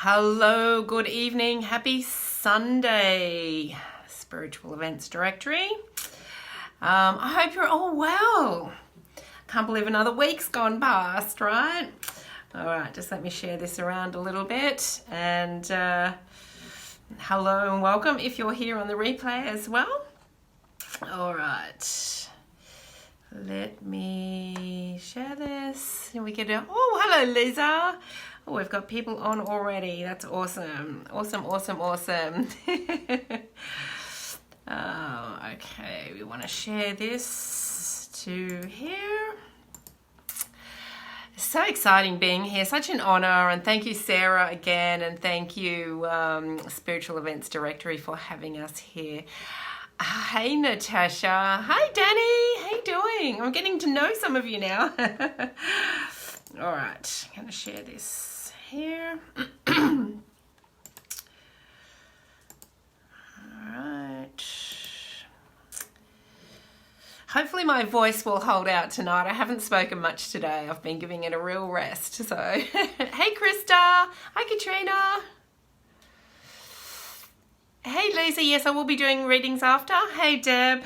Hello, good evening, happy Sunday, Spiritual Events Directory. I hope you're all well. Can't believe another week's gone past, right? All right, just let me share this around a little bit. And hello and welcome if you're here on the replay as well. All right, let me share this. And we get a, oh, hello, Lisa. Oh, we've got people on already. That's awesome. Awesome. Oh, okay, we want to share this to here. It's so exciting being here. Such an honor. And thank you, Sarah, again. And thank you, Spiritual Events Directory, for having us here. Hey, Natasha. Hi, Danny. How you doing? I'm getting to know some of you now. All right, I'm going to share this here. All right. Hopefully my voice will hold out tonight. I haven't spoken much today. I've been giving it a real rest. So, hey, Krista. Hi, Katrina. Hey, Lisa. Yes, I will be doing readings after. Hey, Deb.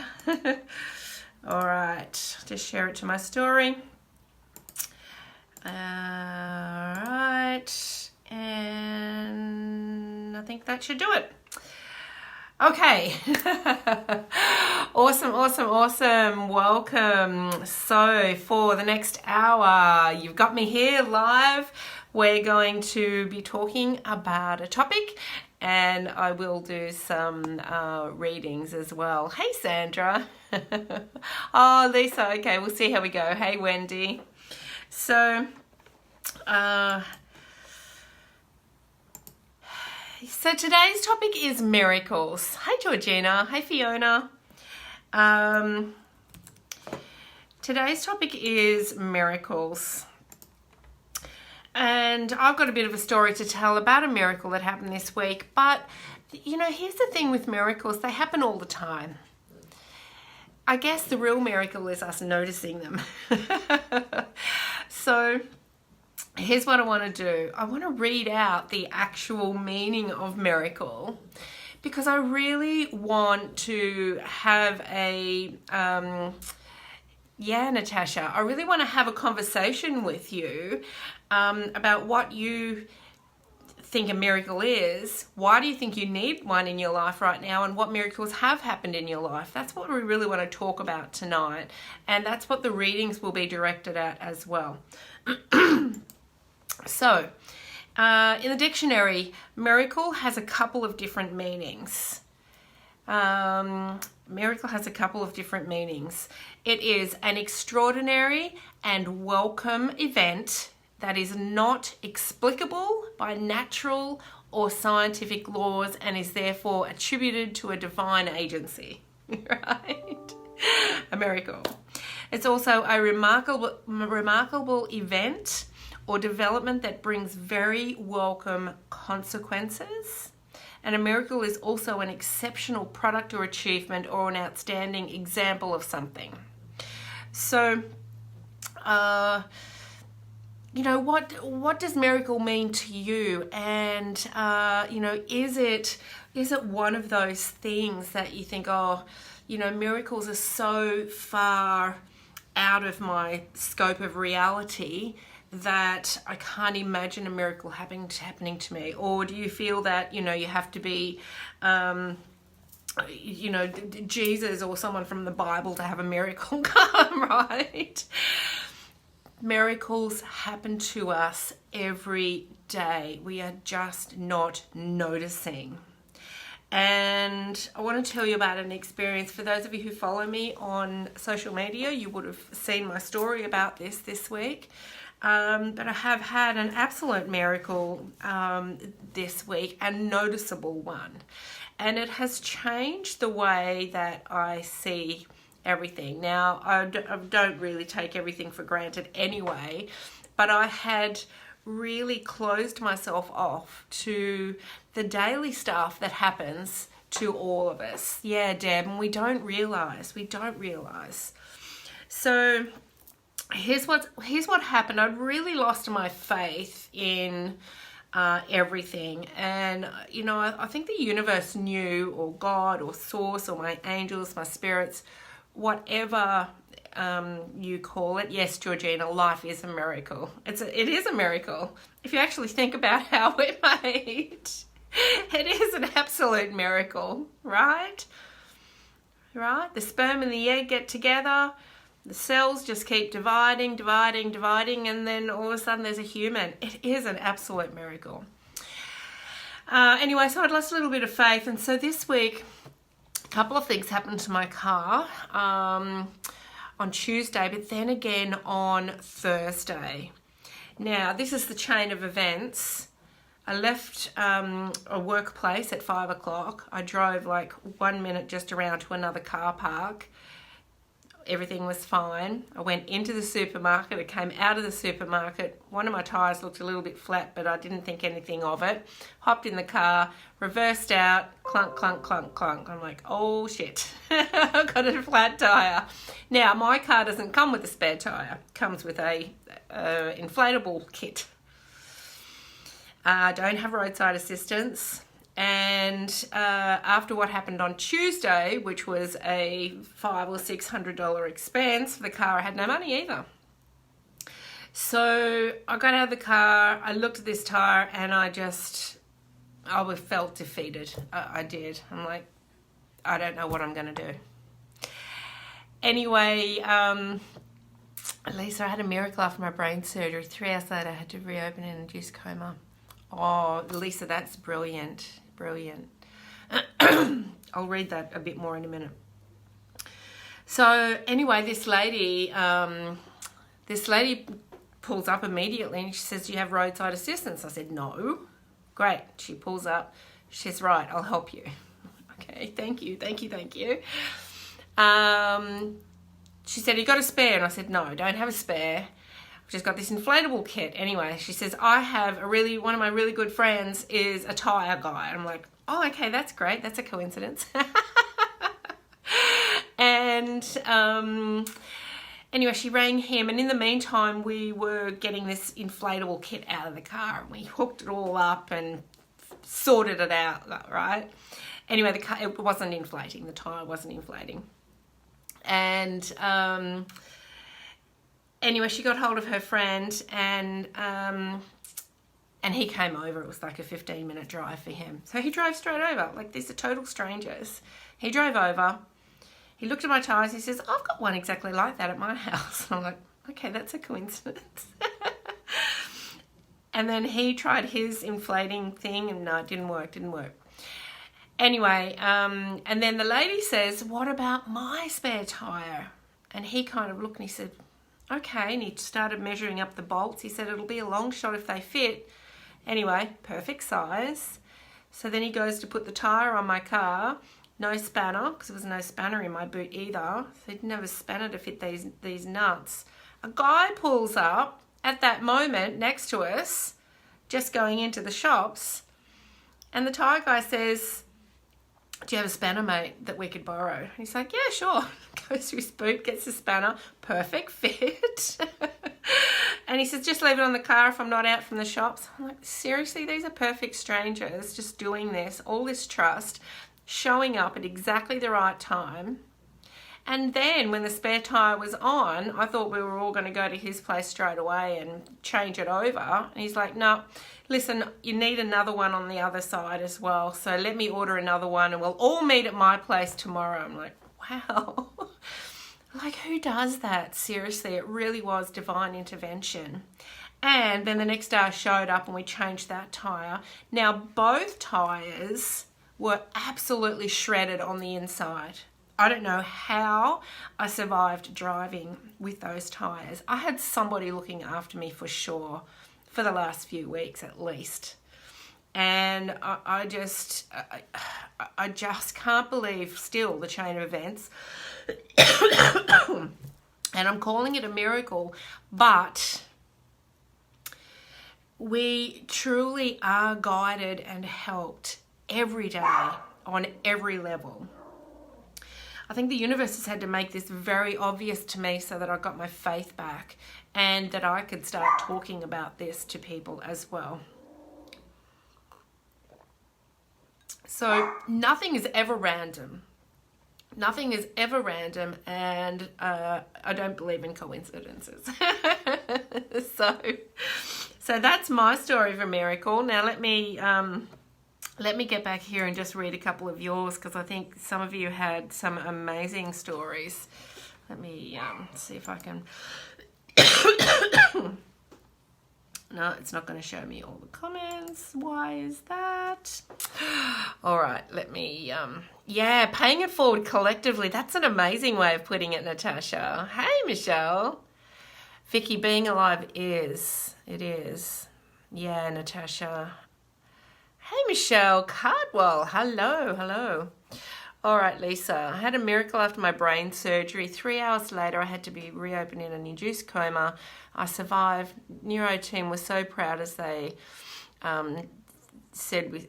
All right, just share it to my story. All right, and I think that should do it. Okay. Awesome. Welcome. So for the next hour, you've got me here live. We're going to be talking about a topic, and I will do some readings as well. Hey, Sandra. Oh, Lisa. Okay, we'll see how we go. Hey, Wendy. So today's topic is miracles. Hi, Georgina. Hi, Fiona. Today's topic is miracles. And I've got a bit of a story to tell about a miracle that happened this week. But, you know, here's the thing with miracles. They happen all the time. I guess the real miracle is us noticing them. So here's what I want to do. I want to read out the actual meaning of miracle, because I really want to have a, Natasha, I really want to have a conversation with you about what you think a miracle is. Why do you think you need one in your life right now, and what miracles have happened in your life? That's what we really want to talk about tonight, and that's what the readings will be directed at as well. So, in the dictionary, miracle has a couple of different meanings. Miracle has a couple of different meanings. It is an extraordinary and welcome event that is not explicable by natural or scientific laws and is therefore attributed to a divine agency, right? A miracle. It's also a remarkable event or development that brings very welcome consequences. And a miracle is also an exceptional product or achievement or an outstanding example of something. So, you know, what does miracle mean to you? And, you know, is it one of those things that you think, oh, you know, miracles are so far out of my scope of reality that I can't imagine a miracle happening to me? Or do you feel that, you know, you have to be, you know, Jesus or someone from the Bible to have a miracle come, right? Miracles happen to us every day. We are just not noticing. And I want to tell you about an experience. For those of you who follow me on social media, you would have seen my story about this week. But I have had an absolute miracle this week, a noticeable one. And it has changed the way that I see everything. Now, I don't really take everything for granted anyway, but I had really closed myself off to the daily stuff that happens to all of us. Yeah, Deb, and we don't realize. So here's what happened. I'd really lost my faith in everything. And, you know, I think the universe knew, or God, or source, or my angels, my spirits, whatever you call it. Yes, Georgina, life is a miracle. It is a miracle. If you actually think about how we're made, it is an absolute miracle, right? Right? The sperm and the egg get together. The cells just keep dividing, and then all of a sudden there's a human. It is an absolute miracle. Anyway, so I'd lost a little bit of faith, and so this week, a couple of things happened to my car on Tuesday, but then again on Thursday. Now, this is the chain of events. I left a workplace at 5 o'clock. I drove like 1 minute just around to another car park. Everything was fine. I went into the supermarket. I came out of the supermarket. One of my tyres looked a little bit flat, but I didn't think anything of it. Hopped in the car, reversed out, clunk, clunk, clunk, clunk. I'm like, oh shit, I've got a flat tyre. Now, my car doesn't come with a spare tyre. It comes with a inflatable kit. I don't have roadside assistance. And after what happened on Tuesday, which was a $500 or $600 expense for the car, I had no money either. So I got out of the car, I looked at this tire, and I felt defeated. I did. I'm like, I don't know what I'm going to do. Anyway, Lisa, I had a miracle after my brain surgery. 3 hours later, I had to reopen an induced coma. Oh, Lisa, that's brilliant. Brilliant. I'll read that a bit more in a minute. So anyway, this lady pulls up immediately and she says, do you have roadside assistance? I said, no. Great. She pulls up. She says, right, I'll help you. Okay, thank you. She said, you got a spare? And I said, no, I don't have a spare. I've just got this inflatable kit. Anyway, she says, I have one of my really good friends is a tyre guy. I'm like, oh, okay, that's great. That's a coincidence. And anyway, she rang him. And in the meantime, we were getting this inflatable kit out of the car. And we hooked it all up and sorted it out, right? Anyway, the car, it wasn't inflating. The tyre wasn't inflating. And anyway, she got hold of her friend and he came over. It was like a 15-minute drive for him. So he drove straight over. Like, these are total strangers. He drove over. He looked at my tyres. He says, I've got one exactly like that at my house. And I'm like, okay, that's a coincidence. And then he tried his inflating thing and no, it didn't work. Anyway, and then the lady says, what about my spare tyre? And he kind of looked and he said, okay, and he started measuring up the bolts. He said, it'll be a long shot if they fit. Anyway, perfect size. So then he goes to put the tyre on my car. No spanner, because there was no spanner in my boot either. So he didn't have a spanner to fit these nuts. A guy pulls up at that moment next to us, just going into the shops. And the tyre guy says, do you have a spanner, mate, that we could borrow? And he's like, yeah, sure. Goes to his boot, gets a spanner, perfect fit. And he says, just leave it on the car if I'm not out from the shops. I'm like, seriously, these are perfect strangers just doing this, all this trust, showing up at exactly the right time. And then when the spare tyre was on, I thought we were all going to go to his place straight away and change it over. And he's like, no, listen, you need another one on the other side as well. So let me order another one and we'll all meet at my place tomorrow. I'm like, wow. Like, who does that? Seriously, it really was divine intervention. And then the next day I showed up and we changed that tyre. Now, both tyres were absolutely shredded on the inside. I don't know how I survived driving with those tyres. I had somebody looking after me for sure for the last few weeks at least. And I just can't believe still the chain of events. And I'm calling it a miracle, but we truly are guided and helped every day on every level. I think the universe has had to make this very obvious to me so that I got my faith back and that I could start talking about this to people as well. So nothing is ever random. Nothing is ever random, and I don't believe in coincidences. So that's my story of a miracle. Now let me get back here and just read a couple of yours, because I think some of you had some amazing stories. Let me see if I can. No, it's not going to show me all the comments. Why is that? All right, let me, yeah, paying it forward collectively. That's an amazing way of putting it, Natasha. Hey, Michelle. Vicky, being alive is. It is. Yeah, Natasha. Hey, Michelle Cardwell. Hello, hello. All right, Lisa. I had a miracle after my brain surgery. 3 hours later, I had to be reopened in an induced coma. I survived. Neuro team was so proud as they said we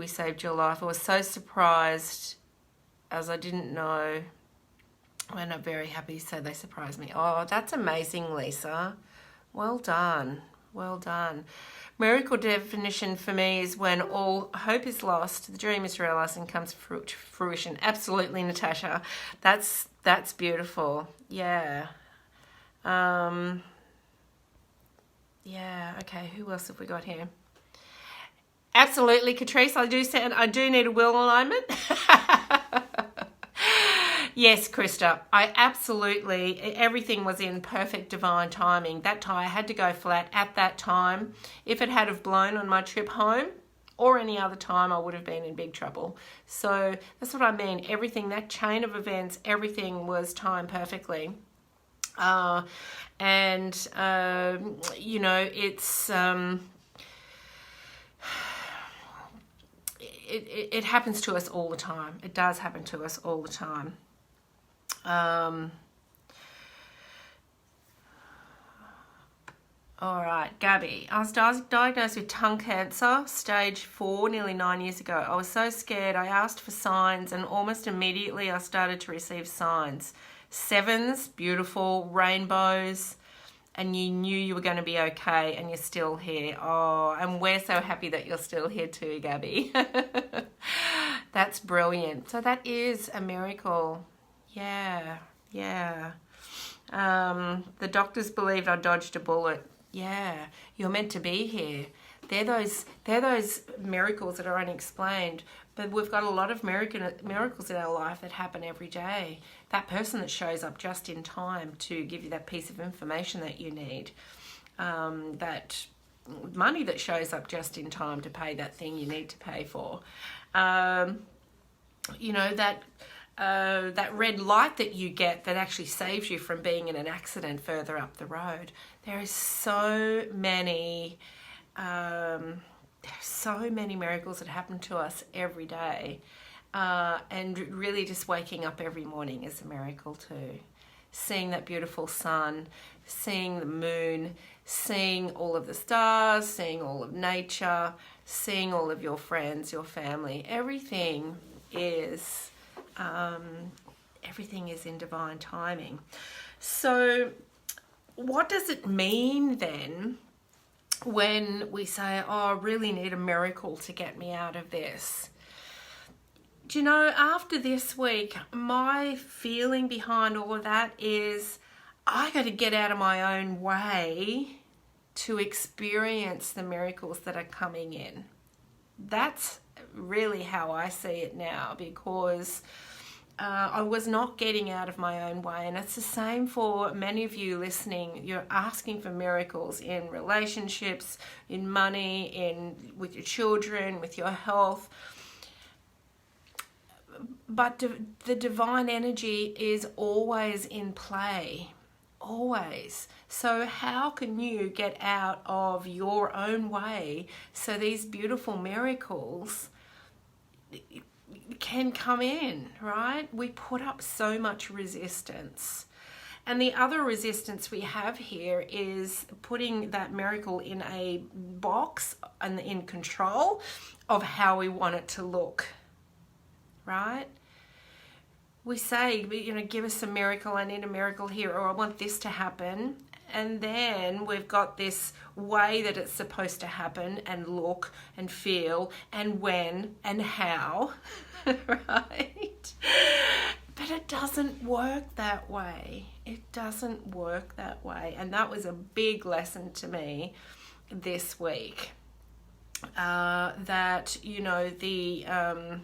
saved your life. I was so surprised, as I didn't know. We're not very happy, so they surprised me. Oh, that's amazing, Lisa. Well done. Well done. Miracle definition for me is when all hope is lost, the dream is realised and comes to fruition. Absolutely, Natasha. That's beautiful. Yeah. Yeah, okay, who else have we got here? Absolutely, Catrice, I do need a will alignment. Yes, Krista, everything was in perfect divine timing. That tire had to go flat at that time. If it had have blown on my trip home or any other time, I would have been in big trouble. So that's what I mean. Everything, that chain of events, everything was timed perfectly. You know, it's... It happens to us all the time. It does happen to us all the time. All right, Gabby. I was diagnosed with tongue cancer, stage 4, nearly 9 years ago. I was so scared. I asked for signs, and almost immediately I started to receive signs. 7s, beautiful, rainbows, and you knew you were going to be okay, and you're still here. Oh, and we're so happy that you're still here too, Gabby. That's brilliant. So that is a miracle. Yeah, yeah. The doctors believed I dodged a bullet. Yeah, you're meant to be here. They're those miracles that are unexplained. But we've got a lot of miracles in our life that happen every day. That person that shows up just in time to give you that piece of information that you need. That money that shows up just in time to pay that thing you need to pay for. You know, that red light that you get that actually saves you from being in an accident further up the road. There is so many miracles that happen to us every day, and really just waking up every morning is a miracle too. Seeing that beautiful sun, seeing the moon, seeing all of the stars, seeing all of nature, seeing all of your friends, your family, everything is in divine timing. So what does it mean then when we say, oh, I really need a miracle to get me out of this? Do you know, after this week, my feeling behind all of that is I got to get out of my own way to experience the miracles that are coming in. That's really how I see it now, because I was not getting out of my own way. And it's the same for many of you listening. You're asking for miracles in relationships, in money, with your children, with your health. But the divine energy is always in play, always. So how can you get out of your own way so these beautiful miracles can come in, right? We put up so much resistance. And the other resistance we have here is putting that miracle in a box and in control of how we want it to look, right? We say, you know, give us a miracle, I need a miracle here, or I want this to happen. and then we've got this way that it's supposed to happen and look and feel and when and how, right? But it doesn't work that way. It doesn't work that way. And that was a big lesson to me this week. That, you know, the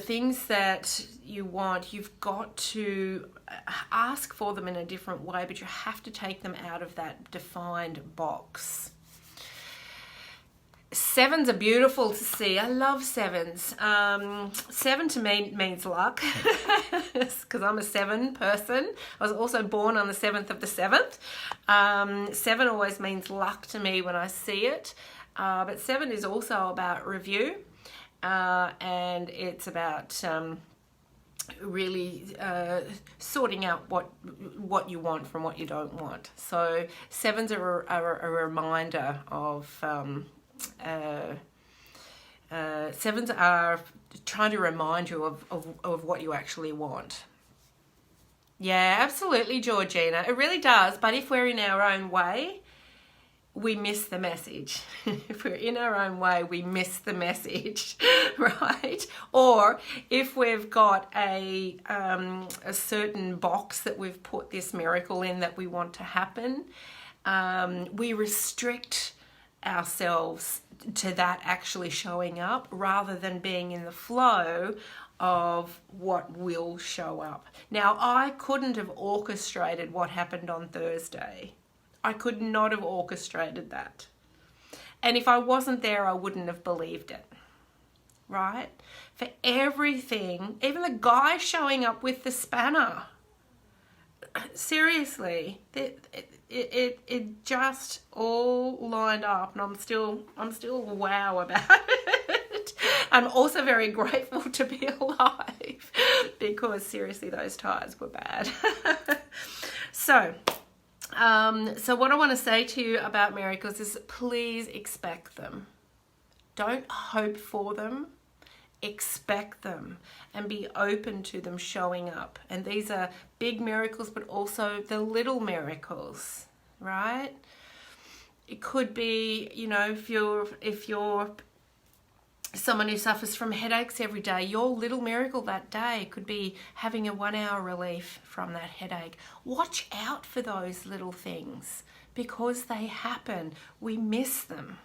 things that you want, you've got to ask for them in a different way, but you have to take them out of that defined box. Sevens are beautiful to see. I love sevens. 7 to me means luck because I'm a 7 person. I was also born on the 7th of the 7th. 7 always means luck to me when I see it. But 7 is also about review. And it's about really sorting out what you want from what you don't want. So 7s are a reminder of 7s are trying to remind you of what you actually want. Yeah, absolutely, Georgina. It really does. But if we're in our own way, we miss the message. If we're in our own way, we miss the message, right? Or if we've got a certain box that we've put this miracle in that we want to happen, we restrict ourselves to that actually showing up rather than being in the flow of what will show up. Now, I couldn't have orchestrated what happened on Thursday. I could not have orchestrated that. And if I wasn't there, I wouldn't have believed it, right? For everything, even the guy showing up with the spanner, seriously, it just all lined up, and I'm still wow about it. I'm also very grateful to be alive because seriously, those tires were bad. So what I want to say to you about miracles is please expect them. Don't hope for them. Expect them and be open to them showing up. And these are big miracles, but also the little miracles, right? It could be, you know, if you're someone who suffers from headaches every day, your little miracle that day could be having a 1-hour relief from that headache. Watch out for those little things because they happen. We miss them.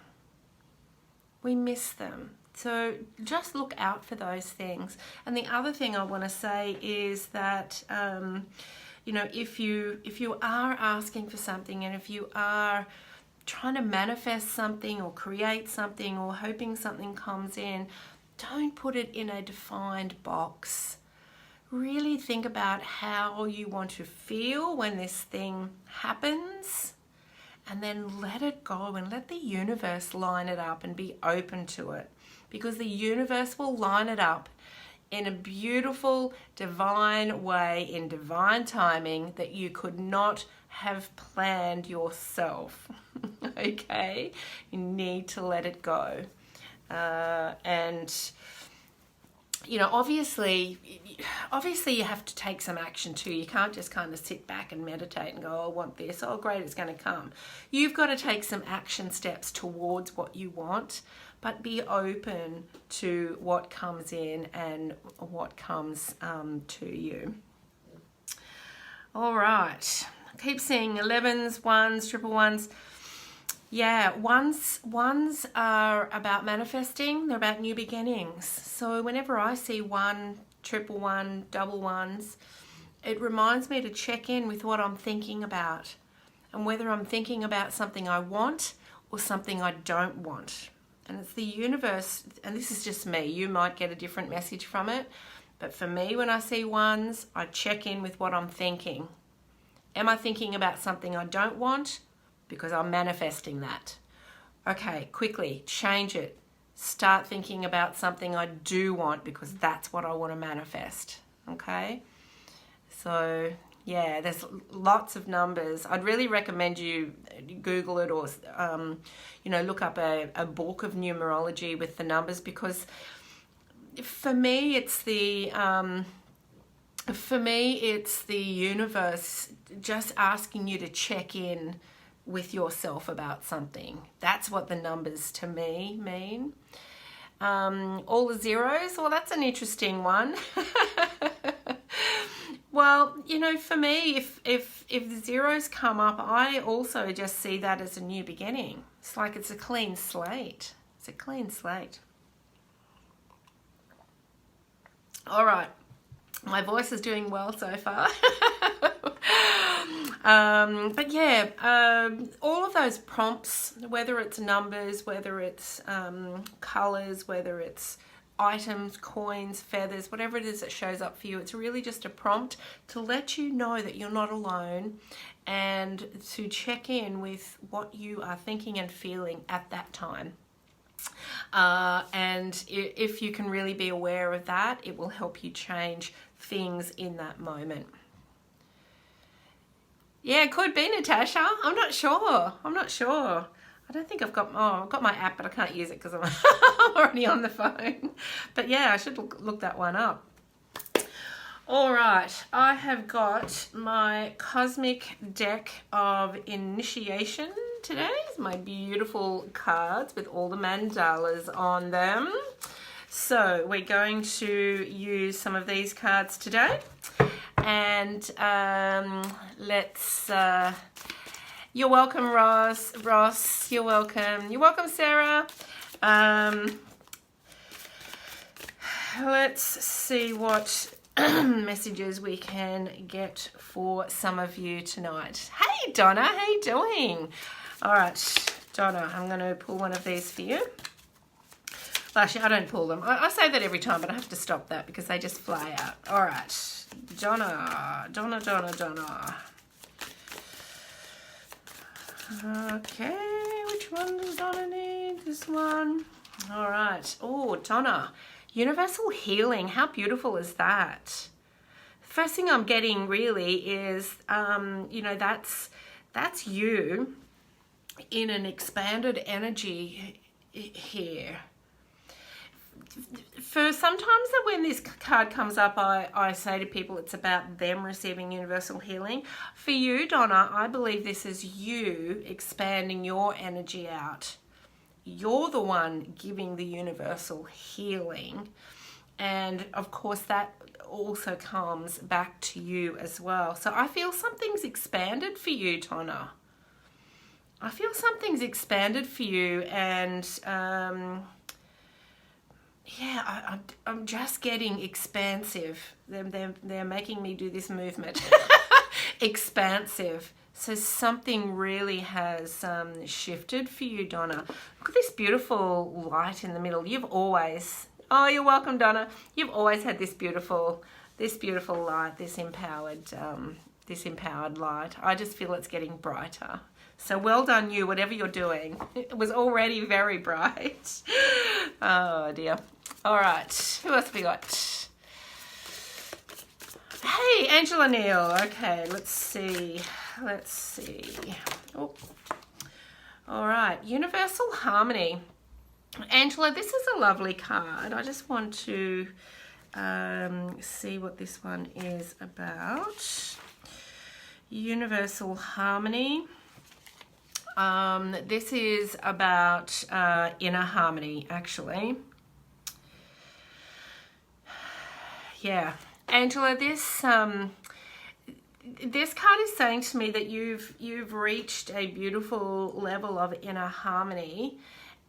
We miss them. So just look out for those things. And the other thing I want to say is that, you know, if you are asking for something and if you are trying to manifest something or create something or hoping something comes in, don't put it in a defined box. Really think about how you want to feel when this thing happens, and then let it go and let the universe line it up and be open to it, because the universe will line it up in a beautiful, divine way, in divine timing that you could not have planned yourself. Okay? You need to let it go. And, you know, obviously you have to take some action too. You can't just kind of sit back and meditate and go, oh, I want this. Oh, great, it's going to come. You've got to take some action steps towards what you want, but be open to what comes in and what comes to you. All right. I keep seeing 11s, 1s, triple 1s. Yeah, ones are about manifesting. They're about new beginnings. So whenever I see 1, triple 1, double 1s, it reminds me to check in with what I'm thinking about and whether I'm thinking about something I want or something I don't want. And it's the universe, and this is just me. You might get a different message from it. But for me, when I see 1s, I check in with what I'm thinking. Am I thinking about something I don't want? Because I'm manifesting that. Okay, quickly, change it. Start thinking about something I do want because that's what I want to manifest. Okay? So, yeah, there's lots of numbers. I'd really recommend you Google it or, you know, look up a book of numerology with the numbers, because for me, it's the For me, it's the universe just asking you to check in with yourself about something. That's what the numbers to me mean. All the zeros, well, that's an interesting one. Well, you know, for me, if the zeros come up, I also just see that as a new beginning. It's like it's a clean slate. It's a clean slate. All right. My voice is doing well so far. But yeah, all of those prompts, whether it's numbers, whether it's colors, whether it's items, coins, feathers, whatever it is that shows up for you, it's really just a prompt to let you know that you're not alone and to check in with what you are thinking and feeling at that time. And if you can really be aware of that, it will help you change things in that moment. Yeah, it could be, Natasha. I'm not sure. I don't think I've got my app, but I can't use it because I'm already on the phone. But yeah, I should look that one up. All right, I have got my cosmic deck of initiation today. My beautiful cards with all the mandalas on them. So we're going to use some of these cards today. And let's... You're welcome, Ross. You're welcome. You're welcome, Sarah. Let's see what messages we can get for some of you tonight. Hey, Donna. How you doing? All right, Donna, I'm going to pull one of these for you. Well, actually, I don't pull them. I say that every time, but I have to stop that because they just fly out. All right, Donna. Okay, which one does Donna need? This one. All right. Oh, Donna. Universal healing. How beautiful is that? First thing I'm getting really is, you know, that's you in an expanded energy here. For sometimes when this card comes up, I say to people it's about them receiving universal healing. For you, Donna, I believe this is you expanding your energy out. You're the one giving the universal healing. And of course, that also comes back to you as well. So I feel something's expanded for you, Donna. I feel something's expanded for you, and yeah, I'm just getting expansive. They're making me do this movement. Expansive. So something really has shifted for you, Donna. Look at this beautiful light in the middle. You've always... Oh, you're welcome, Donna. You've always had this beautiful light, this empowered light. I just feel it's getting brighter. So well done you, whatever you're doing. It was already very bright. Oh dear. All right, who else we got? Hey, Angela Neal. Okay, let's see. Oh. All right, Universal Harmony. Angela, this is a lovely card. I just want to see what this one is about. Universal Harmony. This is about inner harmony, actually. Yeah, Angela, this card is saying to me that you've reached a beautiful level of inner harmony,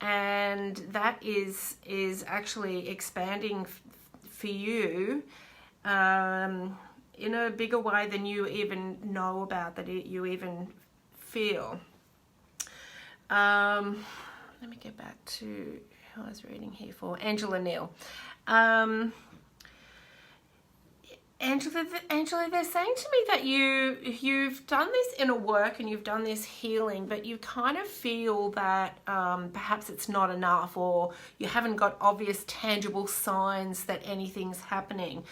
and that is actually expanding for you in a bigger way than you even know about, that you even feel. Let me get back to who I was reading here for. Angela Neal. Angela, they're saying to me that you've done this inner work and you've done this healing, but you kind of feel that perhaps it's not enough, or you haven't got obvious, tangible signs that anything's happening.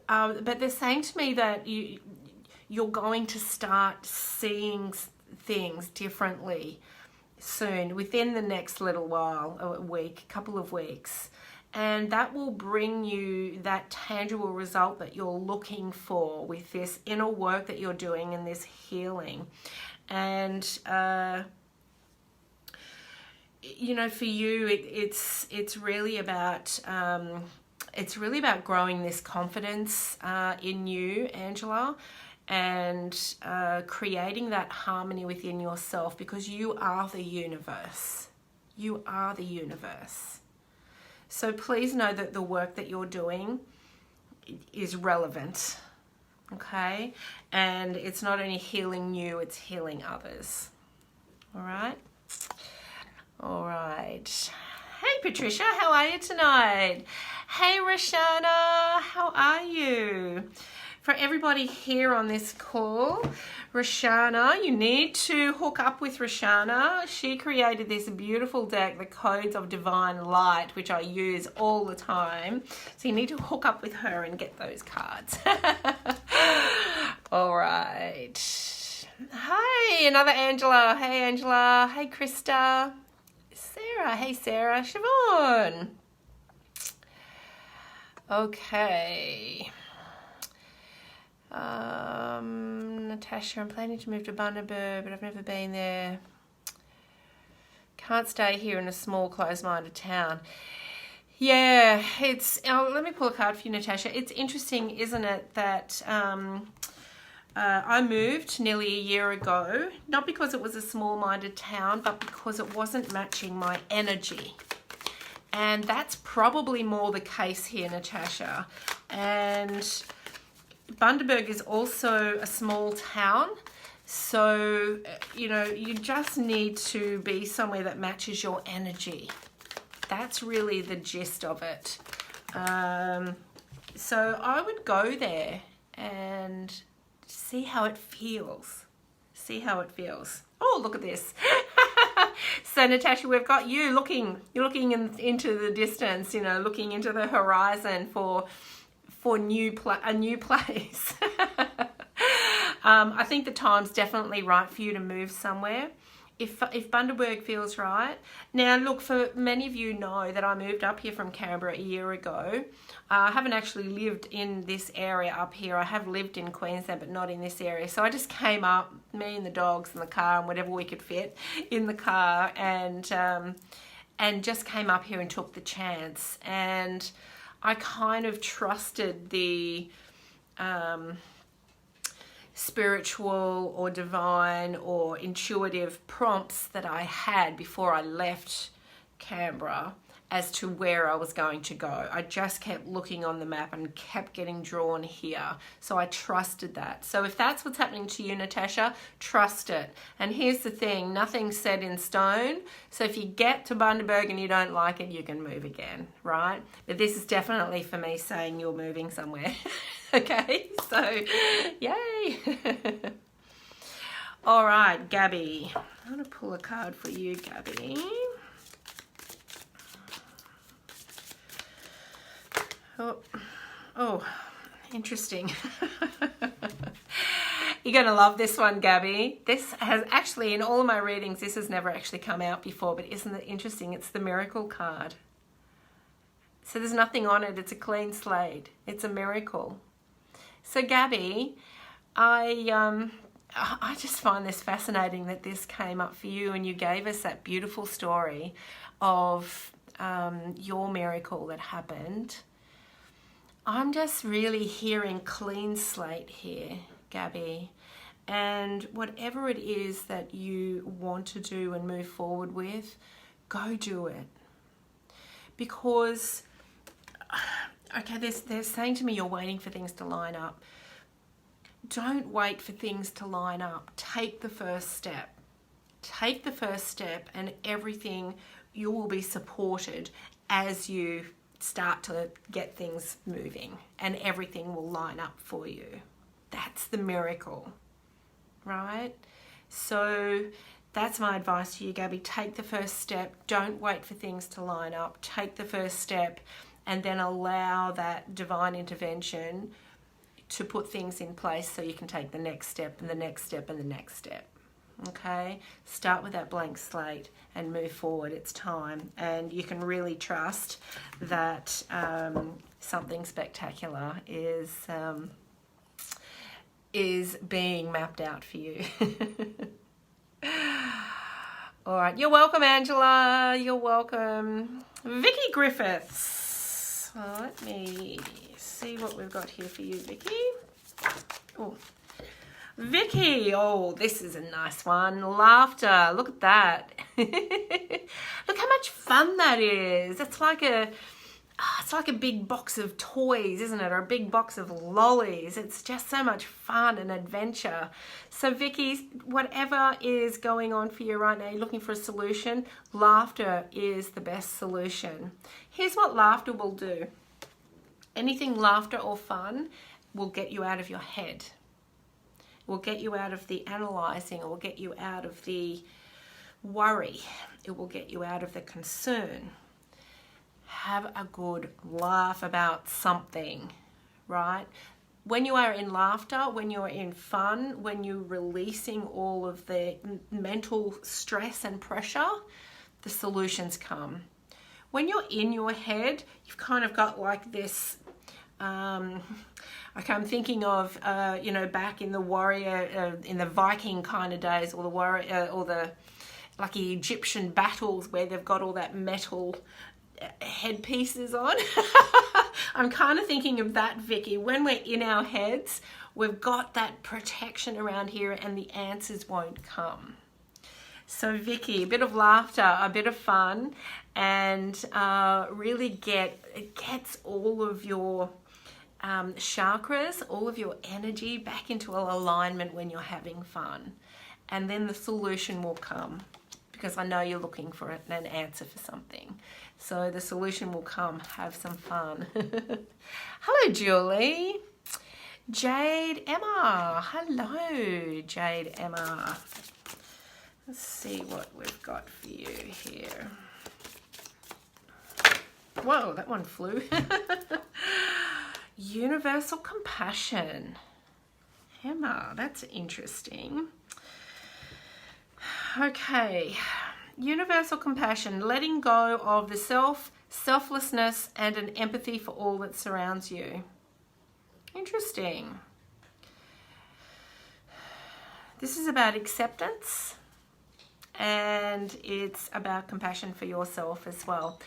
But they're saying to me that you're going to start seeing things differently soon, within the next little while, a week, couple of weeks. And that will bring you that tangible result that you're looking for with this inner work that you're doing and this healing. And you know, for you, it's really about growing this confidence in you, Angela, and creating that harmony within yourself, because you are the universe. You are the universe. So please know that the work that you're doing is relevant, okay? And it's not only healing you, it's healing others. All right? All right. Hey, Patricia, how are you tonight? Hey, Roshana, how are you? For everybody here on this call, Roshana, you need to hook up with Roshana. She created this beautiful deck, the Codes of Divine Light, which I use all the time. So you need to hook up with her and get those cards. All right. Hi, another Angela. Hey, Angela. Hey, Krista. Sarah. Hey, Sarah. Siobhan. Okay. Natasha, I'm planning to move to Bundaberg, but I've never been there. Can't stay here in a small, closed-minded town. Yeah, it's... let me pull a card for you, Natasha. It's interesting, isn't it, that I moved nearly a year ago, not because it was a small-minded town, but because it wasn't matching my energy. And that's probably more the case here, Natasha. And Bundaberg is also a small town, so you know, you just need to be somewhere that matches your energy. That's really the gist of it. So I would go there and see how it feels. See how it feels. Oh, look at this. So Natasha, we've got you looking. You're looking into the distance. You know, looking into the horizon for a new place. I think the time's definitely right for you to move somewhere. If Bundaberg feels right. Now, look, for many of you know that I moved up here from Canberra a year ago. I haven't actually lived in this area up here. I have lived in Queensland, but not in this area. So I just came up, me and the dogs in the car and whatever we could fit in the car, and just came up here and took the chance. And I kind of trusted the spiritual or divine or intuitive prompts that I had before I left Canberra as to where I was going to go. I just kept looking on the map and kept getting drawn here. So I trusted that. So if that's what's happening to you, Natasha, trust it. And here's the thing, nothing's set in stone. So if you get to Bundaberg and you don't like it, you can move again, right? But this is definitely for me saying you're moving somewhere. Okay, so yay. All right, Gabby. I'm gonna pull a card for you, Gabby. Oh, interesting. You're going to love this one, Gabby. This has actually, in all of my readings, this has never actually come out before, but isn't it interesting? It's the Miracle card. So there's nothing on it. It's a clean slate. It's a miracle. So, Gabby, I just find this fascinating that this came up for you and you gave us that beautiful story of your miracle that happened. I'm just really hearing clean slate here, Gabby. And whatever it is that you want to do and move forward with, go do it. Because, okay, they're saying to me you're waiting for things to line up. Don't wait for things to line up. Take the first step. Take the first step and everything, you will be supported as you start to get things moving and everything will line up for you. That's the miracle, right? So that's my advice to you, Gabby. Take the first step. Don't wait for things to line up. Take the first step and then allow that divine intervention to put things in place so you can take the next step and the next step and the next step. okay? Start with that blank slate and move forward. It's time, and you can really trust that something spectacular is being mapped out for you. All right, you're welcome, Angela. You're welcome. Vicky Griffiths. Well, let me see what we've got here for you, Vicky. Oh, Vicky. Oh, this is a nice one. Laughter. Look at that. Look how much fun that is. It's like a big box of toys, isn't it? Or a big box of lollies. It's just so much fun and adventure. So Vicky, whatever is going on for you right now, you're looking for a solution, laughter is the best solution. Here's what laughter will do. Anything laughter or fun will get you out of your head. It will get you out of the analyzing. It will get you out of the worry. It will get you out of the concern. Have a good laugh about something, right? When you are in laughter, when you're in fun, when you're releasing all of the mental stress and pressure, the solutions come. When you're in your head, you've kind of got like this, like I'm thinking of, back in the warrior, in the Viking kind of days, or the warrior, or the like the Egyptian battles where they've got all that metal headpieces on. I'm kind of thinking of that, Vicky. When we're in our heads, we've got that protection around here and the answers won't come. So Vicky, a bit of laughter, a bit of fun, and really gets all of your chakras, all of your energy back into alignment when you're having fun. And then the solution will come, because I know you're looking for an answer for something. So the solution will come. Have some fun. Hello, Julie. Jade Emma. Hello, Jade Emma. Let's see what we've got for you here. Whoa, that one flew. Universal compassion. Emma, that's interesting. Okay. Universal compassion, letting go of the selflessness, and an empathy for all that surrounds you. Interesting. This is about acceptance, and it's about compassion for yourself as well.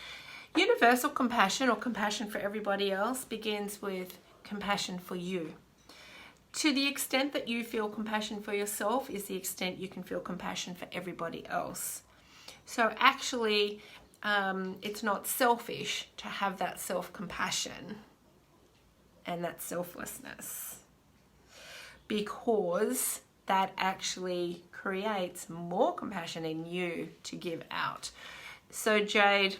Universal compassion, or compassion for everybody else, begins with compassion for you. To the extent that you feel compassion for yourself is the extent you can feel compassion for everybody else. So actually, it's not selfish to have that self-compassion and that selflessness, because that actually creates more compassion in you to give out. So Jade,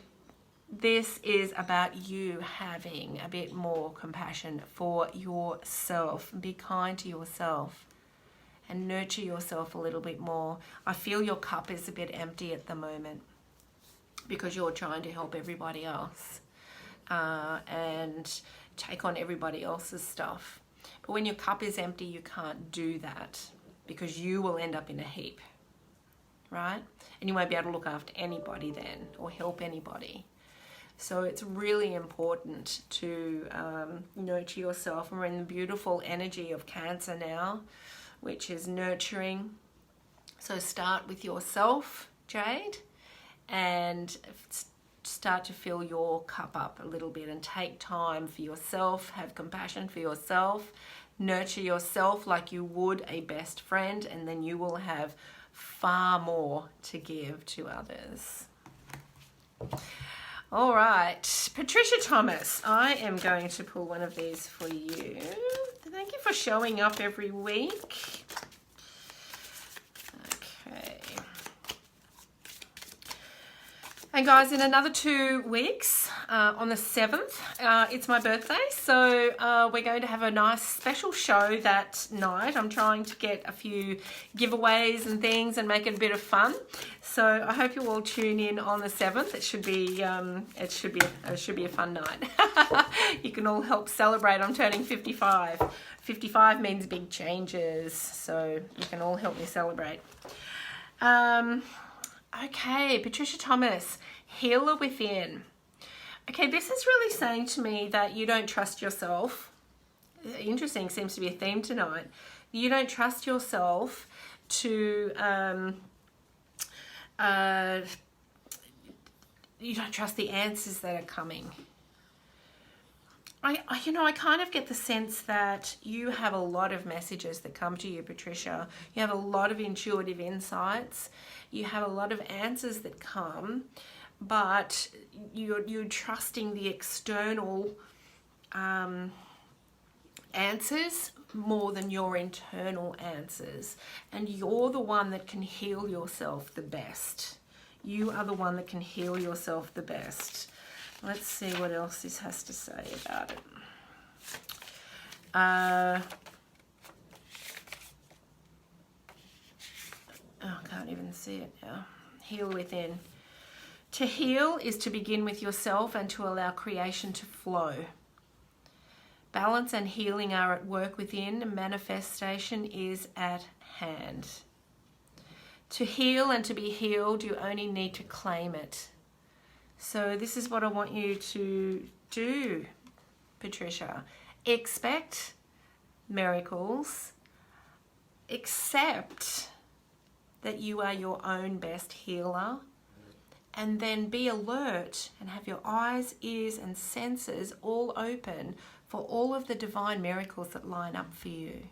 this is about you having a bit more compassion for yourself. Be kind to yourself and nurture yourself a little bit more. I feel your cup is a bit empty at the moment because you're trying to help everybody else and take on everybody else's stuff. But when your cup is empty, you can't do that, because you will end up in a heap, right? And you won't be able to look after anybody then, or help anybody. So it's really important to nurture yourself. And we're in the beautiful energy of Cancer now, which is nurturing. So start with yourself, Jade, and start to fill your cup up a little bit and take time for yourself. Have compassion for yourself. Nurture yourself like you would a best friend, and then you will have far more to give to others. All right, Patricia Thomas, I am going to pull one of these for you. Thank you for showing up every week. Okay. And guys, in another 2 weeks, on the 7th, it's my birthday. So we're going to have a nice special show that night. I'm trying to get a few giveaways and things and make it a bit of fun. So I hope you all tune in on the 7th. It should be a fun night. You can all help celebrate. I'm turning 55. 55 means big changes. So you can all help me celebrate. Okay, Patricia Thomas, healer within. Okay, this is really saying to me that you don't trust yourself. Interesting, seems to be a theme tonight. You don't trust yourself to, you don't trust the answers that are coming. I kind of get the sense that you have a lot of messages that come to you, Patricia. You have a lot of intuitive insights. You have a lot of answers that come, but you're trusting the external answers more than your internal answers. And you're the one that can heal yourself the best. You are the one that can heal yourself the best. Let's see what else this has to say about it. I can't even see it now. Heal within. To heal is to begin with yourself and to allow creation to flow. Balance and healing are at work within. Manifestation is at hand. To heal and to be healed, you only need to claim it. So this is what I want you to do, Patricia. Expect miracles. Accept that you are your own best healer. And then be alert and have your eyes, ears and senses all open for all of the divine miracles that line up for you.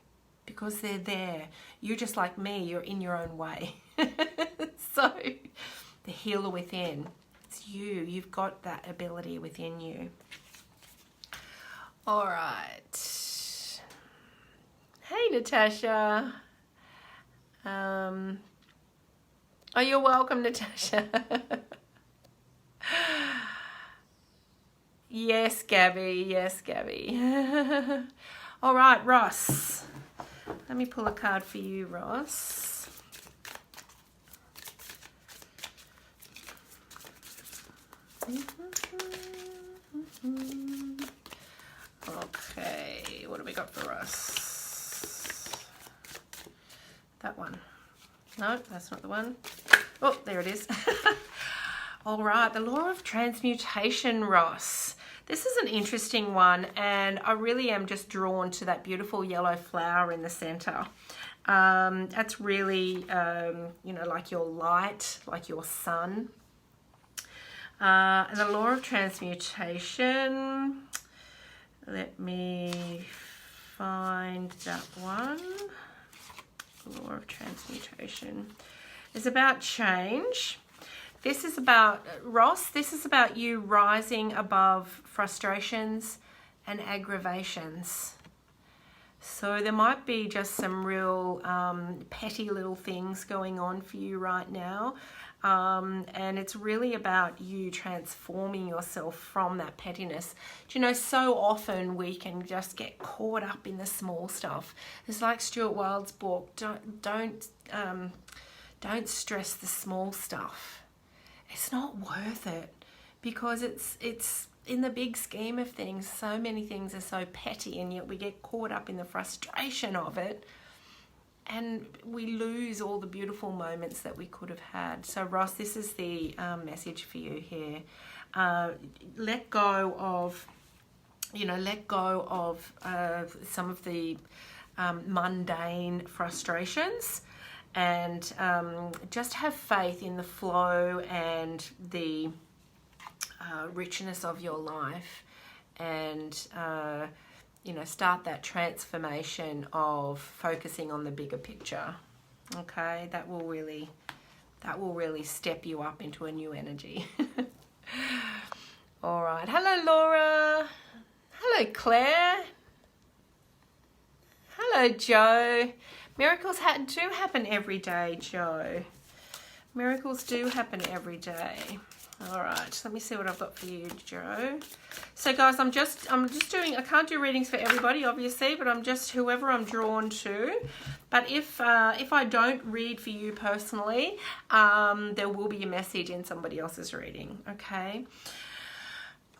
Because they're there. You're just like me. You're in your own way. So, the healer within. It's you. You've got that ability within you. All right. Hey, Natasha. Oh, you're welcome, Natasha. Yes, Gabby. Yes, Gabby. All right, Ross. Let me pull a card for you, Ross. Okay, what do we got for us? That one. No, that's not the one. Oh, there it is. All right, the law of transmutation, Ross. This is an interesting one, and I really am just drawn to that beautiful yellow flower in the center. That's really, like your light, like your sun. And the law of transmutation, let me find that one. The law of transmutation is about change. This is about, Ross, this is about you rising above frustrations and aggravations. So there might be just some real petty little things going on for you right now. And it's really about you transforming yourself from that pettiness. Do you know, so often we can just get caught up in the small stuff. It's like Stuart Wilde's book, don't stress the small stuff. It's not worth it, because it's in the big scheme of things, so many things are so petty, and yet we get caught up in the frustration of it. And we lose all the beautiful moments that we could have had. So Ross, this is the message for you here. Let go of some of the mundane frustrations, and just have faith in the flow and the richness of your life, and start that transformation of focusing on the bigger picture. Okay, that will really step you up into a new energy. All right. Hello, Laura. Hello, Claire. Hello, Joe. Miracles do happen every day, Joe. Miracles do happen every day. All right, let me see what I've got for you, Joe. So guys, I'm just doing, I can't do readings for everybody, obviously, but I'm just whoever I'm drawn to. But if I don't read for you personally, there will be a message in somebody else's reading, okay?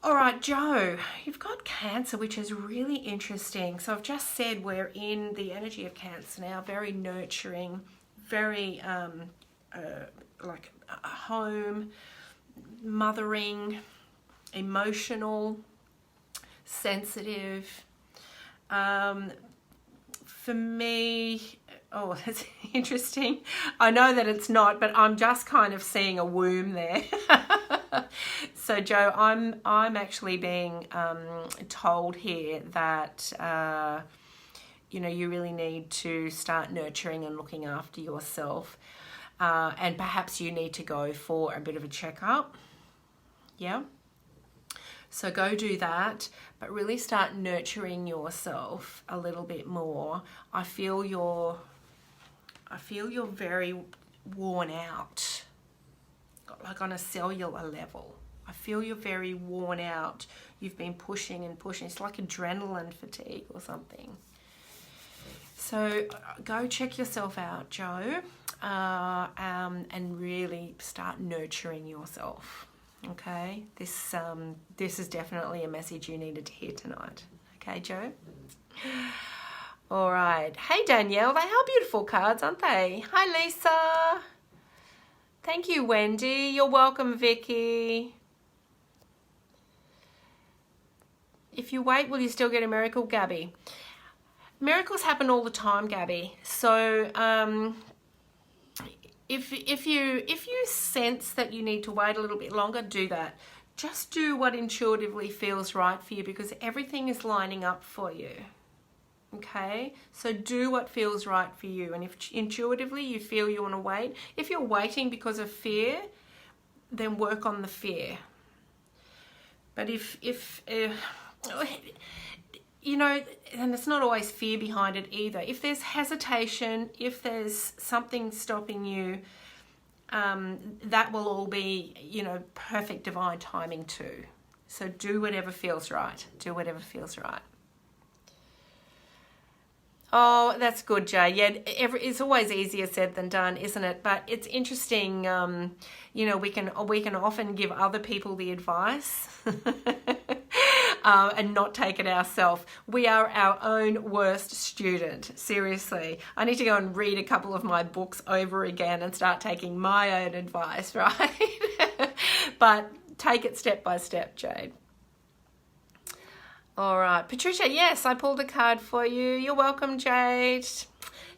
All right, Joe, you've got Cancer, which is really interesting. So I've just said we're in the energy of Cancer now, very nurturing, very like a home, mothering, emotional, sensitive. For me, oh, that's interesting. I know that it's not, but I'm just kind of seeing a womb there. So Joe, I'm actually being told here that you know, you really need to start nurturing and looking after yourself, and perhaps you need to go for a bit of a checkup. Yeah. So go do that, but really start nurturing yourself a little bit more. I feel you're very worn out, like on a cellular level. I feel you're very worn out. You've been pushing and pushing. It's like adrenaline fatigue or something. So go check yourself out, Joe, and really start nurturing yourself. Okay, this is definitely a message you needed to hear tonight. Okay, Joe? All right. Hey, Danielle. They are beautiful cards, aren't they? Hi, Lisa. Thank you, Wendy. You're welcome, Vicky. If you wait, will you still get a miracle, Gabby? Miracles happen all the time, Gabby. So, if you sense that you need to wait a little bit longer, do that. Just do what intuitively feels right for you, because everything is lining up for you. Okay? So do what feels right for you. And if intuitively you feel you want to wait, if you're waiting because of fear, then work on the fear. But if you know, and it's not always fear behind it either. If there's hesitation, if there's something stopping you, that will all be, you know, perfect divine timing too. So do whatever feels right. Do whatever feels right. Oh, that's good, Jay. Yeah, it's always easier said than done, isn't it? But it's interesting. You know, we can often give other people the advice. And not take it ourselves. We are our own worst student. Seriously. I need to go and read a couple of my books over again and start taking my own advice, right? But take it step by step, Jade. All right. Patricia, yes, I pulled a card for you. You're welcome, Jade.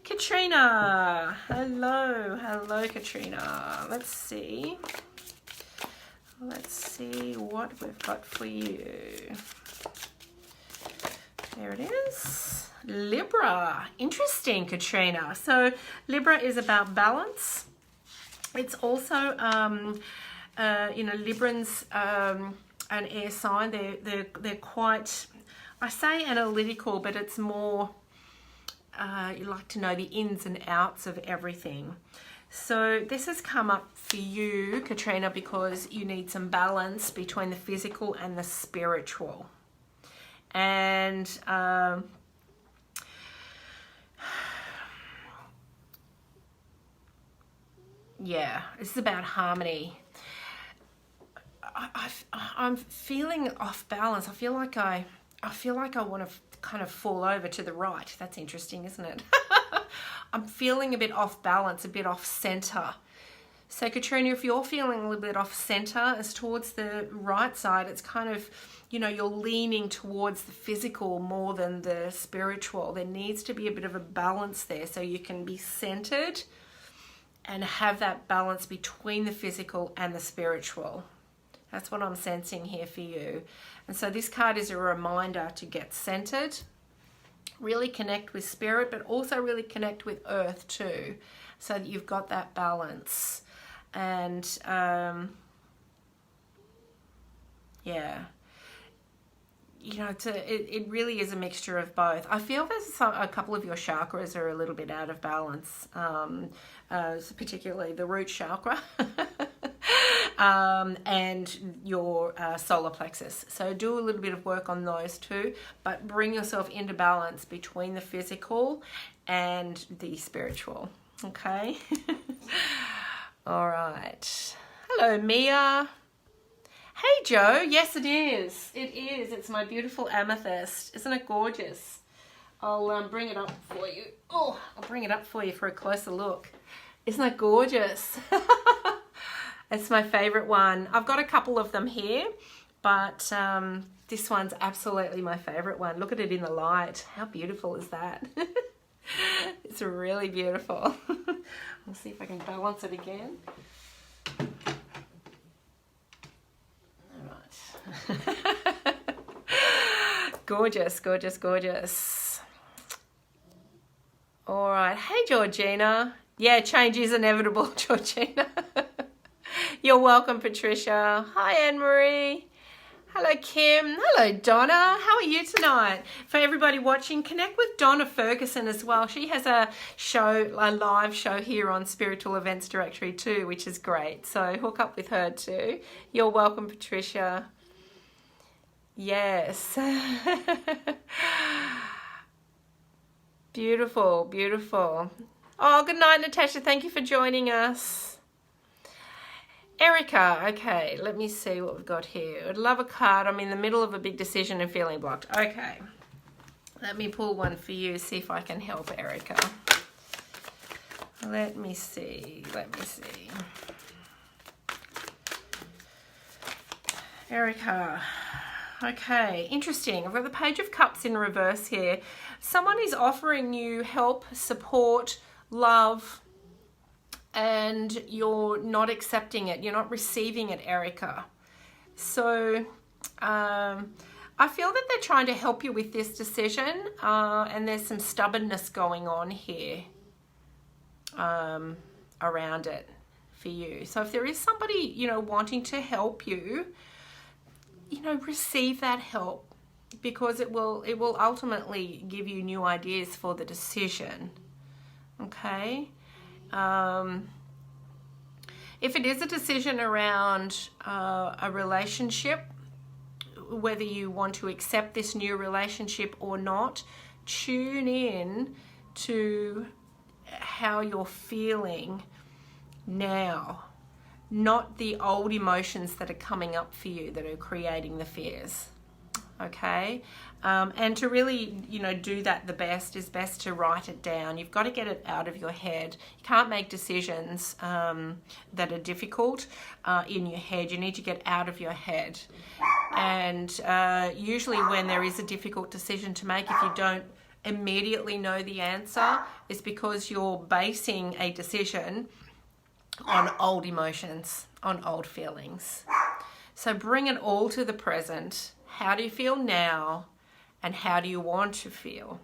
Katrina. Hello. Hello, Katrina. Let's see what we've got for you. There it is. Libra. Interesting, Katrina. So Libra is about balance. It's also, you know, Librans, an air sign. They're quite, I say analytical, but it's more, you like to know the ins and outs of everything. So this has come up for you, Katrina, because you need some balance between the physical and the spiritual. And yeah, this is about harmony. I'm feeling off balance. I feel like I want to kind of fall over to the right. That's interesting, isn't it? I'm feeling a bit off balance, a bit off center. So Katrina, if you're feeling a little bit off center, as towards the right side, it's kind of, you know, you're leaning towards the physical more than the spiritual. There needs to be a bit of a balance there so you can be centered and have that balance between the physical and the spiritual. That's what I'm sensing here for you. And so this card is a reminder to get centered, really connect with spirit, but also really connect with earth too, so that you've got that balance. And yeah, you know, it really is a mixture of both. I feel there's a couple of your chakras are a little bit out of balance, particularly the root chakra and your solar plexus. So do a little bit of work on those too, but bring yourself into balance between the physical and the spiritual. Okay. All right. Hello, Mia. Hey, Joe. Yes, it is. It is. It's my beautiful amethyst. Isn't it gorgeous? I'll bring it up for you. Oh, I'll bring it up for you for a closer look. Isn't that gorgeous? It's my favorite one. I've got a couple of them here, but this one's absolutely my favorite one. Look at it in the light. How beautiful is that? It's really beautiful. I'll see if I can balance it again. All right. Gorgeous, gorgeous, gorgeous. All right. Hey, Georgina. Yeah, change is inevitable, Georgina. You're welcome, Patricia. Hi, Anne-Marie. Hello, Kim. Hello, Donna. How are you tonight? For everybody watching, connect with Donna Ferguson as well. She has a show, a live show here on Spiritual Events Directory too, which is great. So hook up with her too. You're welcome, Patricia. Yes. Beautiful, beautiful. Oh, good night, Natasha. Thank you for joining us. Erica, okay, let me see what we've got here. I'd love a card. I'm in the middle of a big decision and feeling blocked. Okay, let me pull one for you, see if I can help Erica. Let me see. Erica, okay, interesting. I've got the Page of Cups in reverse here. Someone is offering you help, support, love, and you're not accepting it. You're not receiving it, Erica. So I feel that they're trying to help you with this decision, and there's some stubbornness going on here around it for you. So if there is somebody, you know, wanting to help you, you know, receive that help, because it will ultimately give you new ideas for the decision. Okay. If it is a decision around a relationship, whether you want to accept this new relationship or not, tune in to how you're feeling now, not the old emotions that are coming up for you that are creating the fears. Okay, and to really, you know, do that, the best is best to write it down. You've got to get it out of your head. You can't make decisions that are difficult in your head. You need to get out of your head. And usually when there is a difficult decision to make, if you don't immediately know the answer, it's because you're basing a decision on old emotions, on old feelings. So bring it all to the present. How do you feel now, and how do you want to feel?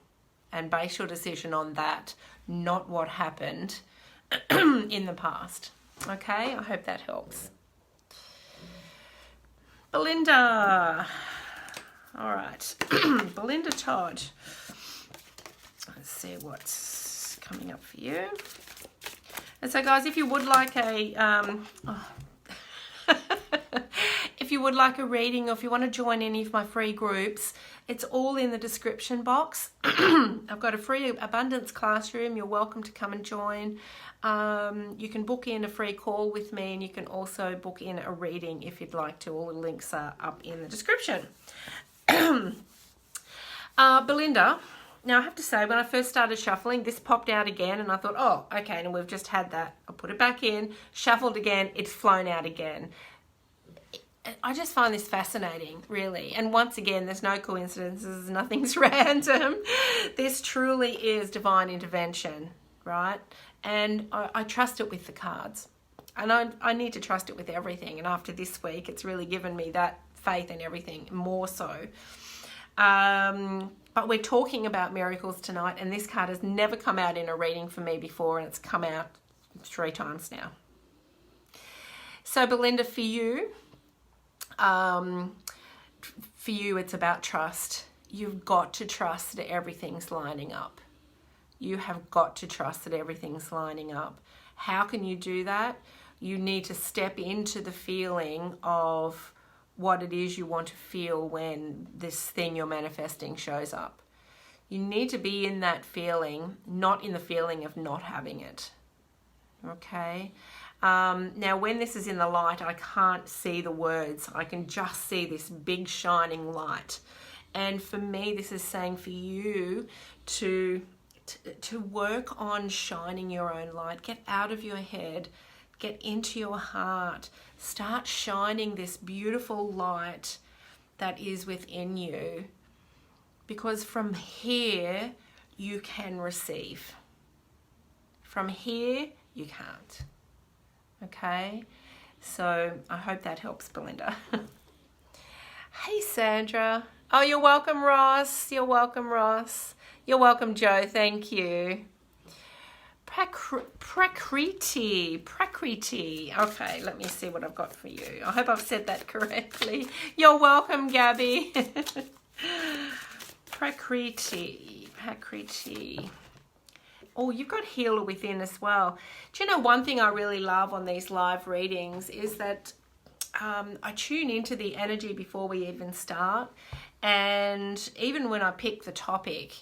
And base your decision on that, not what happened in the past. Okay, I hope that helps. Belinda. All right, Belinda Todd. Let's see what's coming up for you. And so, guys, if you would like a... if you would like a reading, or if you want to join any of my free groups, it's all in the description box. I've got a free abundance classroom. You're welcome to come and join. You can book in a free call with me, and you can also book in a reading if you'd like to. All the links are up in the description. Belinda, now I have to say, when I first started shuffling, this popped out again, and I thought, oh, okay, and we've just had that. I'll put it back in, shuffled again, it's flown out again. I just find this fascinating, really. And once again, there's no coincidences, nothing's random. This truly is divine intervention, right? And I trust it with the cards. And I need to trust it with everything. And after this week, it's really given me that faith in everything, more so. But we're talking about miracles tonight, and this card has never come out in a reading for me before, and it's come out 3 times now. So, Belinda, for you, it's about trust. You've got to trust that everything's lining up. You have got to trust that everything's lining up. How can you do that? You need to step into the feeling of what it is you want to feel when this thing you're manifesting shows up. You need to be in that feeling, not in the feeling of not having it. Okay? Now, when this is in the light, I can't see the words. I can just see this big shining light. And for me, this is saying for you to to work on shining your own light. Get out of your head, get into your heart, start shining this beautiful light that is within you, because from here you can receive. From here you can't. Okay, so I hope that helps, Belinda. Hey Sandra. Oh, you're welcome, Ross. You're welcome, Ross. You're welcome, Joe. Thank you. Prakriti. Okay, let me see what I've got for you. I hope I've said that correctly. You're welcome, Gabby. Prakriti. Oh, you've got healer within as well. Do you know one thing I really love on these live readings is that I tune into the energy before we even start. And even when I pick the topic,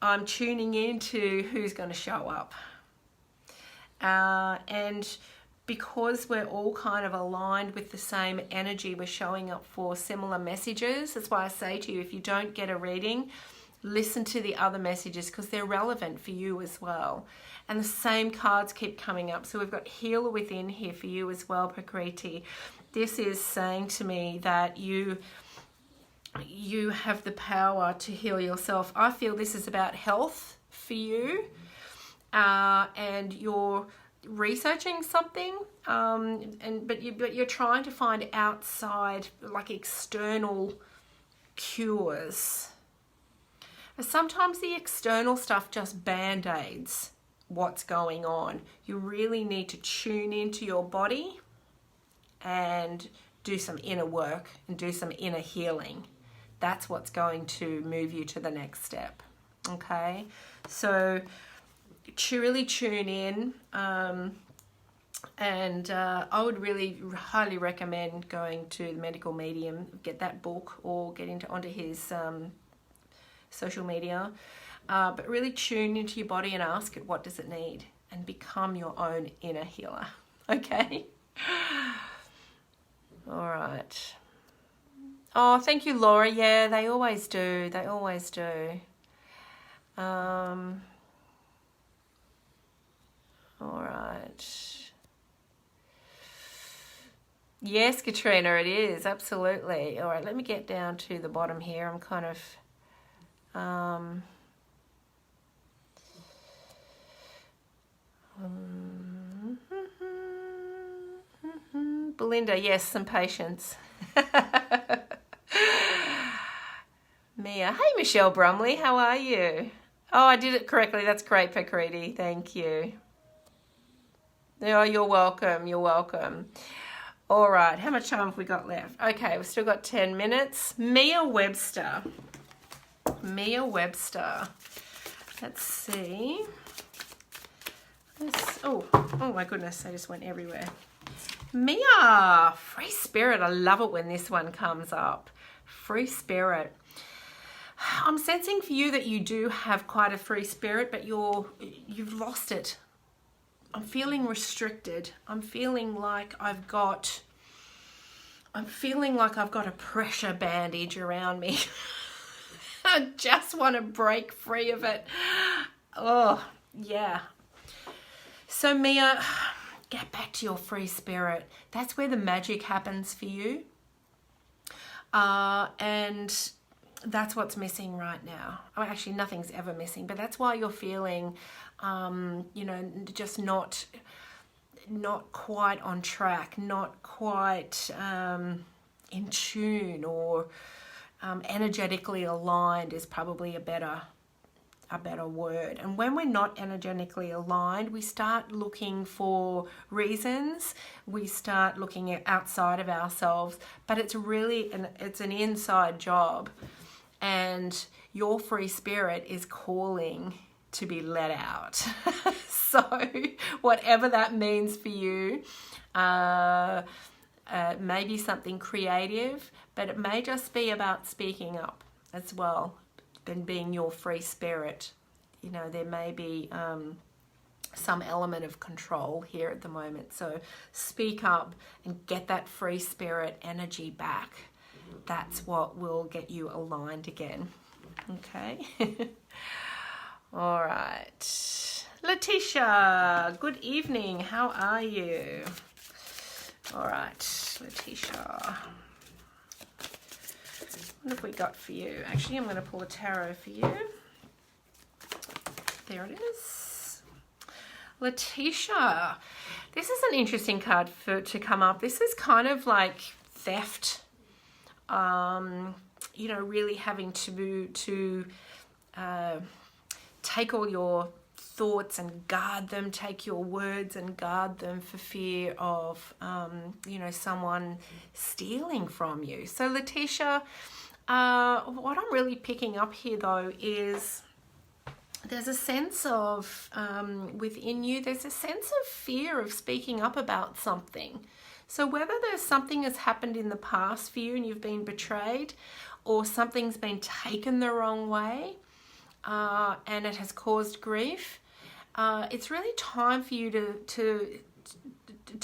I'm tuning into who's going to show up. And because we're all kind of aligned with the same energy, we're showing up for similar messages. That's why I say to you, if you don't get a reading, listen to the other messages because they're relevant for you as well. And the same cards keep coming up. So we've got healer within here for you as well, Prakriti. This is saying to me that you have the power to heal yourself. I feel this is about health for you, and you're researching something, but you're trying to find outside, like external cures. Sometimes the external stuff just band-aids what's going on. You really need to tune into your body and do some inner work and do some inner healing. That's what's going to move you to the next step. Okay, so really tune in, and I would really highly recommend going to the Medical Medium, get that book, or get onto his social media, but really tune into your body and ask it, what does it need, and become your own inner healer. Okay. All right. Oh, thank you, Laura. Yeah, they always do. They always do. All right. Yes, Katrina, it is. Absolutely. All right, let me get down to the bottom here. I'm kind of... Belinda, yes, some patience. Mia, hey Michelle Brumley, how are you? Oh, I did it correctly. That's great, Pakriti. Thank you. Oh, you're welcome. You're welcome. All right, how much time have we got left? Okay, we've still got 10 minutes. Mia Webster. Let's see. Oh my goodness, I just went everywhere. Mia, free spirit. I love it when this one comes up. Free spirit. I'm sensing for you that you do have quite a free spirit, but you've lost it. I'm feeling restricted. I'm feeling like I've got a pressure bandage around me. I just want to break free of it. Oh, yeah. So Mia, get back to your free spirit. That's where the magic happens for you. And that's what's missing right now. I mean, actually, nothing's ever missing, but that's why you're feeling, just not quite on track, not quite in tune, or energetically aligned is probably a better word. And when we're not energetically aligned, we start looking for reasons. We start looking outside of ourselves, but it's really it's an inside job. And your free spirit is calling to be let out. So whatever that means for you, maybe something creative, but it may just be about speaking up as well and being your free spirit. You know, there may be some element of control here at the moment. So speak up and get that free spirit energy back. That's what will get you aligned again. Okay. All right. Letitia, good evening. How are you? All right, Letitia. What have we got for you? Actually, I'm going to pull a tarot for you. There it is. Letitia. This is an interesting card to come up. This is kind of like theft. You know, really having to take all your thoughts and guard them, take your words and guard them for fear of, you know, someone stealing from you. So Letitia, what I'm really picking up here though is there's a sense of, within you, there's a sense of fear of speaking up about something. So whether there's something that's happened in the past for you and you've been betrayed, or something's been taken the wrong way, and it has caused grief, it's really time for you to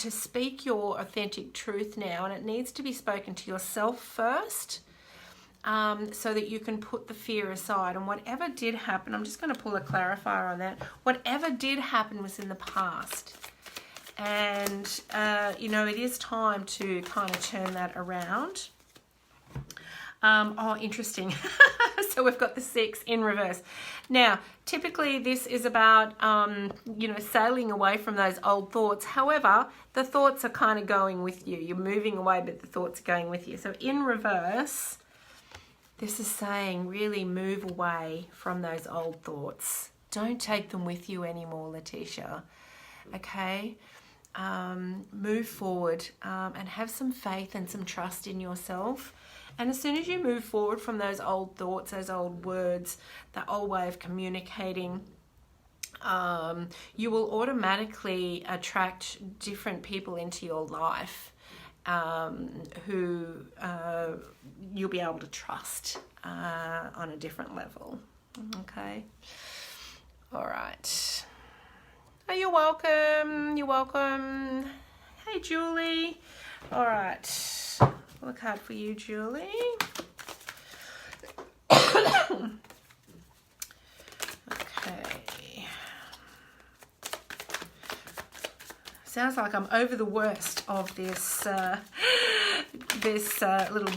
speak your authentic truth now, and it needs to be spoken to yourself first, so that you can put the fear aside. And whatever did happen, I'm just going to pull a clarifier on that. Whatever did happen was in the past. And, you know, it is time to kind of turn that around. Oh, interesting. So we've got the 6 in reverse. Now, typically this is about, you know, sailing away from those old thoughts. However, the thoughts are kind of going with you. You're moving away, but the thoughts are going with you. So in reverse, this is saying really move away from those old thoughts. Don't take them with you anymore, Letitia. Okay? Move forward and have some faith and some trust in yourself. And as soon as you move forward from those old thoughts, those old words, that old way of communicating, you will automatically attract different people into your life who you'll be able to trust on a different level. Okay? All right. Oh, you're welcome. You're welcome. Hey, Julie. All right. Pull a card for you, Julie. Okay. Sounds like I'm over the worst of this little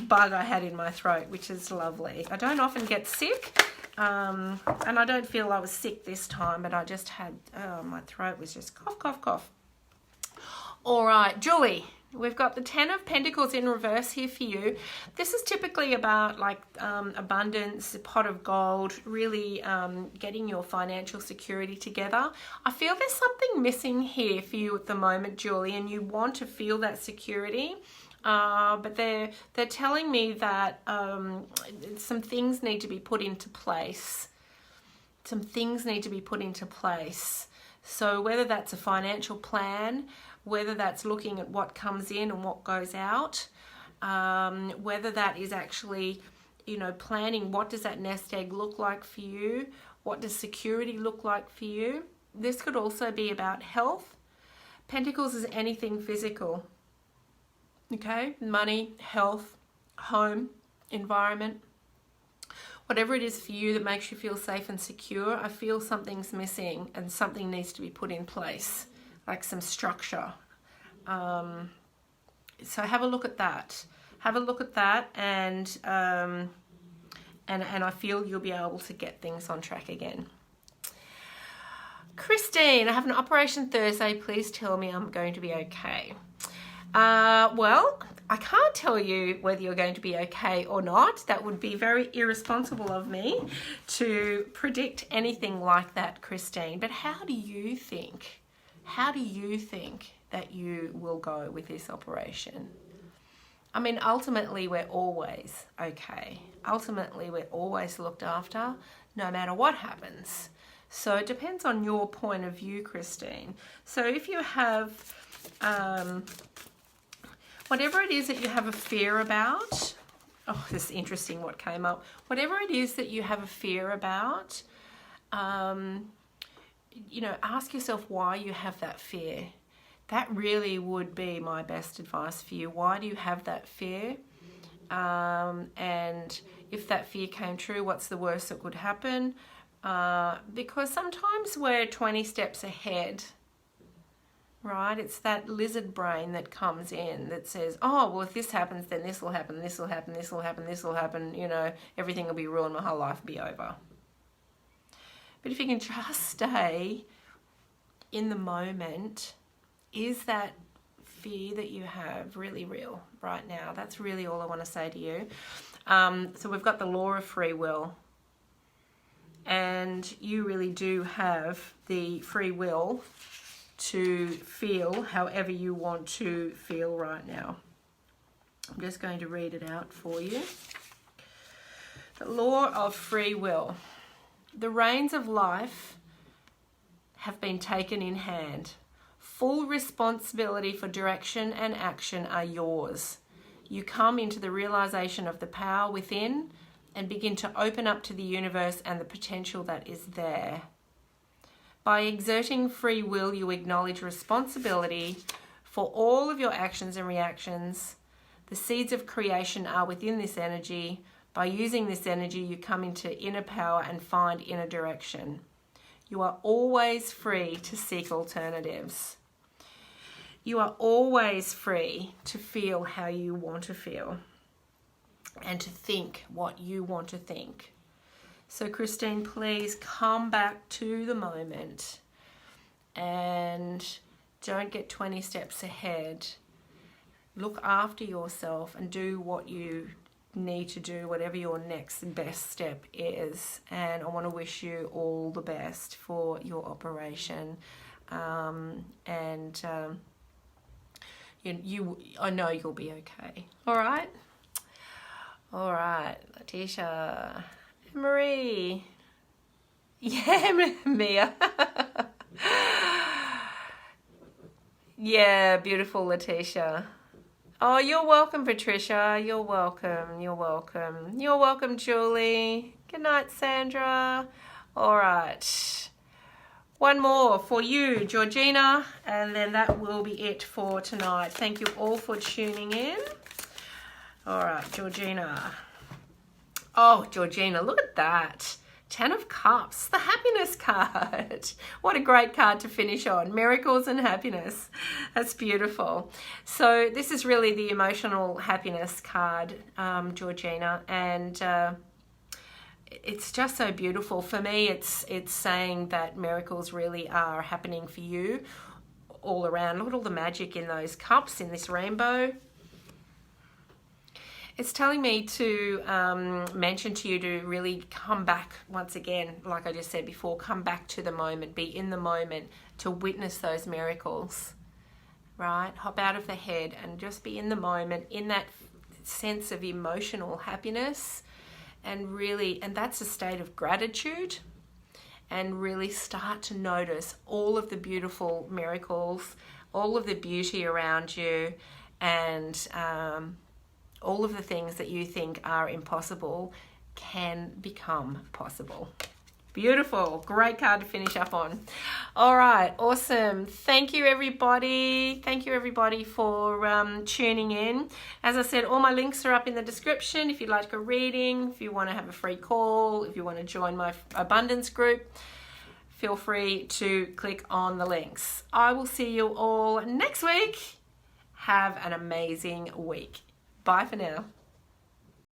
bug I had in my throat, which is lovely. I don't often get sick. And I don't feel I was sick this time, but I just had, my throat was just cough, cough, cough. All right, Julie, we've got the 10 of Pentacles in reverse here for you. This is typically about like abundance, a pot of gold, really getting your financial security together. I feel there's something missing here for you at the moment, Julie, and you want to feel that security. But they're telling me that some things need to be put into place. Some things need to be put into place. So whether that's a financial plan, whether that's looking at what comes in and what goes out, whether that is actually, you know, planning what does that nest egg look like for you, what does security look like for you. This could also be about health. Pentacles is anything physical. Okay, money, health, home, environment, whatever it is for you that makes you feel safe and secure. I feel something's missing and something needs to be put in place, like some structure. So have a look at that. Have a look at that, and I feel you'll be able to get things on track again. Christine, I have an operation Thursday. Please tell me I'm going to be okay. Well, I can't tell you whether you're going to be okay or not. That would be very irresponsible of me to predict anything like that, Christine. But how do you think? How do you think that you will go with this operation? I mean, ultimately, we're always okay. Ultimately, we're always looked after, no matter what happens. So it depends on your point of view, Christine. So if you have whatever it is that you have a fear about, oh, this is interesting what came up. Whatever it is that you have a fear about, you know, ask yourself why you have that fear. That really would be my best advice for you. Why do you have that fear? And if that fear came true, what's the worst that could happen? because sometimes we're 20 steps ahead, right? It's that lizard brain that comes in that says, oh, well, if this happens, then this will happen, this will happen, this will happen, this will happen, you know, everything will be ruined, my whole life will be over. But if you can just stay in the moment, is that fear that you have really real right now? That's really all I want to say to you. So we've got the law of free will. And you really do have the free will to feel however you want to feel right now. I'm just going to read it out for you. The law of free will. The reins of life have been taken in hand. Full responsibility for direction and action are yours. You come into the realization of the power within and begin to open up to the universe and the potential that is there. By exerting free will, you acknowledge responsibility for all of your actions and reactions. The seeds of creation are within this energy. By using this energy, you come into inner power and find inner direction. You are always free to seek alternatives. You are always free to feel how you want to feel and to think what you want to think. So Christine, please come back to the moment and don't get 20 steps ahead. Look after yourself and do what you need to do, whatever your next best step is. And I want to wish you all the best for your operation. I know you'll be okay. All right? All right, Letitia. Marie. Yeah, Mia. Yeah, beautiful Letitia. Oh, you're welcome, Patricia. You're welcome. You're welcome. You're welcome, Julie. Good night, Sandra. All right. One more for you, Georgina, and then that will be it for tonight. Thank you all for tuning in. All right, Georgina. Oh, Georgina, look at that. 10 of Cups, the happiness card. What a great card to finish on. Miracles and happiness. That's beautiful. So this is really the emotional happiness card, Georgina, and it's just so beautiful. For me, it's saying that miracles really are happening for you all around. Look at all the magic in those cups, in this rainbow. It's telling me to mention to you to really come back once again, like I just said before, come back to the moment, be in the moment to witness those miracles, right? Hop out of the head and just be in the moment, in that sense of emotional happiness, and that's a state of gratitude, and really start to notice all of the beautiful miracles, all of the beauty around you, and all of the things that you think are impossible can become possible. Beautiful. Great card to finish up on. All right. Awesome. Thank you, everybody. Thank you, everybody, for tuning in. As I said, all my links are up in the description. If you'd like a reading, if you want to have a free call, if you want to join my abundance group, feel free to click on the links. I will see you all next week. Have an amazing week. Bye for now.